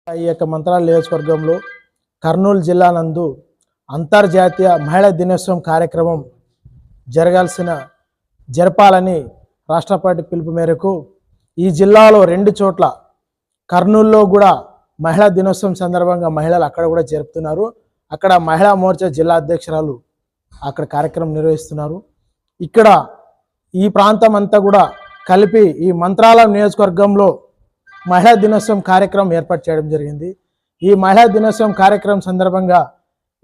ఈ యొక్క మంత్రాల నియోజకవర్గంలో కర్నూలు జిల్లా నందు అంతర్జాతీయ మహిళా దినోత్సవం కార్యక్రమం జరపాలని రాష్ట్ర పార్టీ పిలుపు మేరకు ఈ జిల్లాలో 2 చోట్ల కర్నూలులో కూడా మహిళా దినోత్సవం సందర్భంగా మహిళలు అక్కడ కూడా జరుపుతున్నారు. అక్కడ మహిళా మోర్చా జిల్లా అధ్యక్షురాలు అక్కడ కార్యక్రమం నిర్వహిస్తున్నారు. ఇక్కడ ఈ ప్రాంతం అంతా కూడా కలిపి ఈ మంత్రాల నియోజకవర్గంలో మహిళా దినోత్సవం కార్యక్రమం ఏర్పాటు చేయడం జరిగింది. ఈ మహిళా దినోత్సవం కార్యక్రమం సందర్భంగా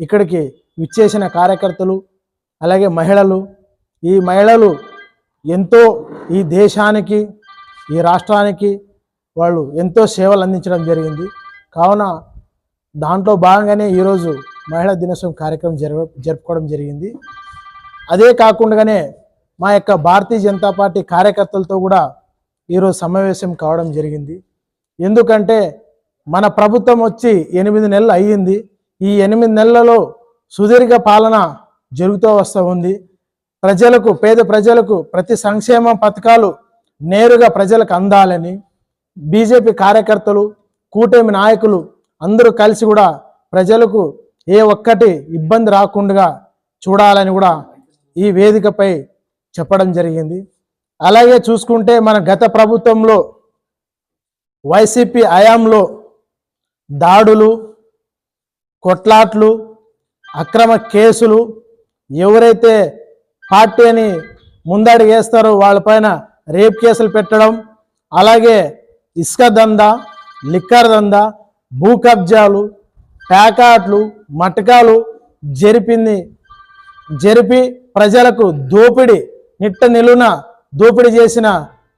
ఇక్కడికి విచ్చేసిన కార్యకర్తలు అలాగే ఈ మహిళలు ఎంతో ఈ దేశానికి ఈ రాష్ట్రానికి వాళ్ళు ఎంతో సేవలు అందించడం జరిగింది. కావున దాంట్లో భాగంగానే ఈరోజు మహిళా దినోత్సవం కార్యక్రమం జరుపుకోవడం జరిగింది. అదే కాకుండానే మా యొక్క భారతీయ జనతా పార్టీ కార్యకర్తలతో కూడా ఈరోజు సమావేశం కావడం జరిగింది. ఎందుకంటే మన ప్రభుత్వం వచ్చి 8 నెలలు అయ్యింది. ఈ 8 నెలలలో సుదీర్ఘ పాలన జరుగుతూ వస్తూ ఉంది. పేద ప్రజలకు ప్రతి సంక్షేమ పథకాలు నేరుగా ప్రజలకు అందాలని బీజేపీ కార్యకర్తలు కూటమి నాయకులు అందరూ కలిసి కూడా ప్రజలకు ఏ ఒక్కటి ఇబ్బంది రాకుండా చూడాలని కూడా ఈ వేదికపై చెప్పడం జరిగింది. అలాగే చూసుకుంటే మన గత ప్రభుత్వంలో వైసీపీ హయాంలో దాడులు, కొట్లాట్లు, అక్రమ కేసులు, ఎవరైతే పార్టీని ముందడుగేస్తారో వాళ్ళపైన రేప్ కేసులు పెట్టడం, అలాగే ఇసుక దందా, లిక్కర్ దందా, భూ కబ్జాలు, ప్యాకాట్లు, మటకాలు జరిపి ప్రజలకు నిట్ట నిలున దోపిడీ చేసిన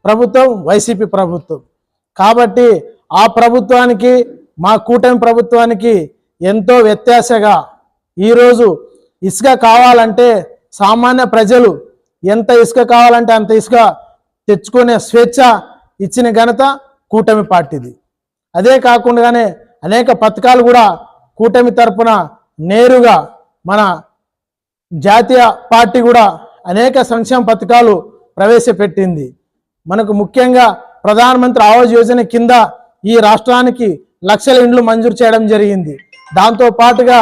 ప్రభుత్వం వైసీపీ ప్రభుత్వం. కాబట్టి ఆ ప్రభుత్వానికి మా కూటమి ప్రభుత్వానికి ఎంతో వ్యత్యాసంగా ఈరోజు ఇసుక కావాలంటే సామాన్య ప్రజలు ఎంత ఇసుక కావాలంటే అంత ఇసుక తెచ్చుకునే స్వేచ్ఛ ఇచ్చిన ఘనత కూటమి పార్టీది. అదే కాకుండానే అనేక పథకాలు కూడా కూటమి తరపున నేరుగా మన జాతీయ పార్టీ కూడా అనేక సంక్షేమ పథకాలు ప్రవేశపెట్టింది. మనకు ముఖ్యంగా ప్రధానమంత్రి ఆవాస్ యోజన కింద ఈ రాష్ట్రానికి లక్షల ఇండ్లు మంజూరు చేయడం జరిగింది. దాంతో పాటుగా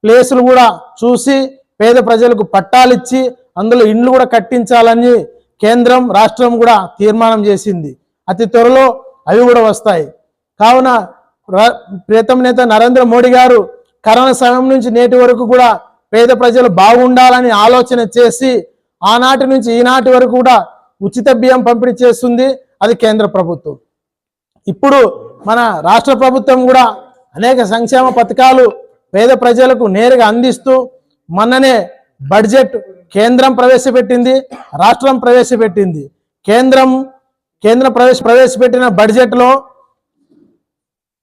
ప్లేసులు కూడా చూసి పేద ప్రజలకు పట్టాలిచ్చి అందులో ఇండ్లు కూడా కట్టించాలని కేంద్రం రాష్ట్రం కూడా తీర్మానం చేసింది. అతి త్వరలో అవి కూడా వస్తాయి. కావున ప్రియతమ నేత నరేంద్ర మోడీ గారు కరోనా సమయం నుంచి నేటి వరకు కూడా పేద ప్రజలు బాగుండాలని ఆలోచన చేసి ఆనాటి నుంచి ఈనాటి వరకు కూడా ఉచిత బియ్యం పంపిణీ చేస్తుంది అది కేంద్ర ప్రభుత్వం. ఇప్పుడు మన రాష్ట్ర ప్రభుత్వం కూడా అనేక సంక్షేమ పథకాలు పేద ప్రజలకు నేరుగా అందిస్తూ మొన్ననే బడ్జెట్ కేంద్రం ప్రవేశపెట్టింది, రాష్ట్రం ప్రవేశపెట్టింది. కేంద్రం ప్రవేశపెట్టిన బడ్జెట్లో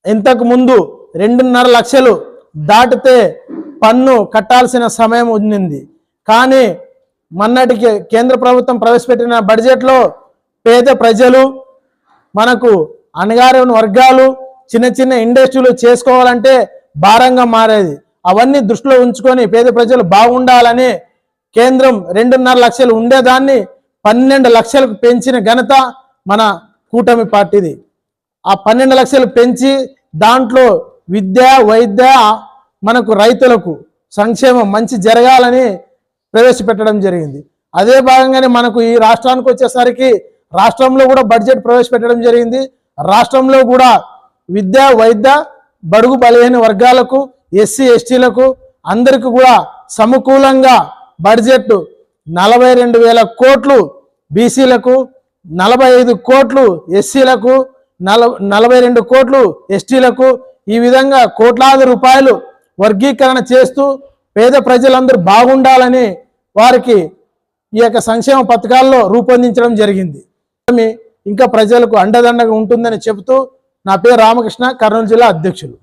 ఇంతకు ముందు 2.5 లక్షలు దాటితే పన్ను కట్టాల్సిన సమయం ఉంది. కానీ మొన్నటికి కేంద్ర ప్రభుత్వం ప్రవేశపెట్టిన బడ్జెట్లో పేద ప్రజలు మనకు అణగారిన వర్గాలు చిన్న ఇండస్ట్రీలు చేసుకోవాలంటే భారంగా మారేది. అవన్నీ దృష్టిలో ఉంచుకొని పేద ప్రజలు బాగుండాలని కేంద్రం 2.5 లక్షలు ఉండేదాన్ని 12 లక్షలకు పెంచిన ఘనత మన కూటమి పార్టీది. ఆ 12 లక్షలు పెంచి దాంట్లో విద్య వైద్య మనకు రైతులకు సంక్షేమం మంచి జరగాలని ప్రవేశపెట్టడం జరిగింది. అదే భాగంగానే మనకు ఈ రాష్ట్రానికి వచ్చేసరికి రాష్ట్రంలో కూడా బడ్జెట్ ప్రవేశపెట్టడం జరిగింది. రాష్ట్రంలో కూడా విద్య వైద్య బడుగు బలహీన వర్గాలకు ఎస్సీ ఎస్టీలకు అందరికీ కూడా సమకూలంగా బడ్జెట్ 42,000 కోట్లు బీసీలకు, 45 కోట్లు ఎస్సీలకు, 42 కోట్లు ఎస్టీలకు, ఈ విధంగా కోట్లాది రూపాయలు వర్గీకరణ చేస్తూ పేద ప్రజలందరూ బాగుండాలని వారికి ఈ యొక్క సంక్షేమ పథకాల్లో రూపొందించడం జరిగింది. ఇంకా ప్రజలకు అండదండగా ఉంటుందని చెబుతూ నా పేరు రామకృష్ణ, కర్నూలు జిల్లా అధ్యక్షులు.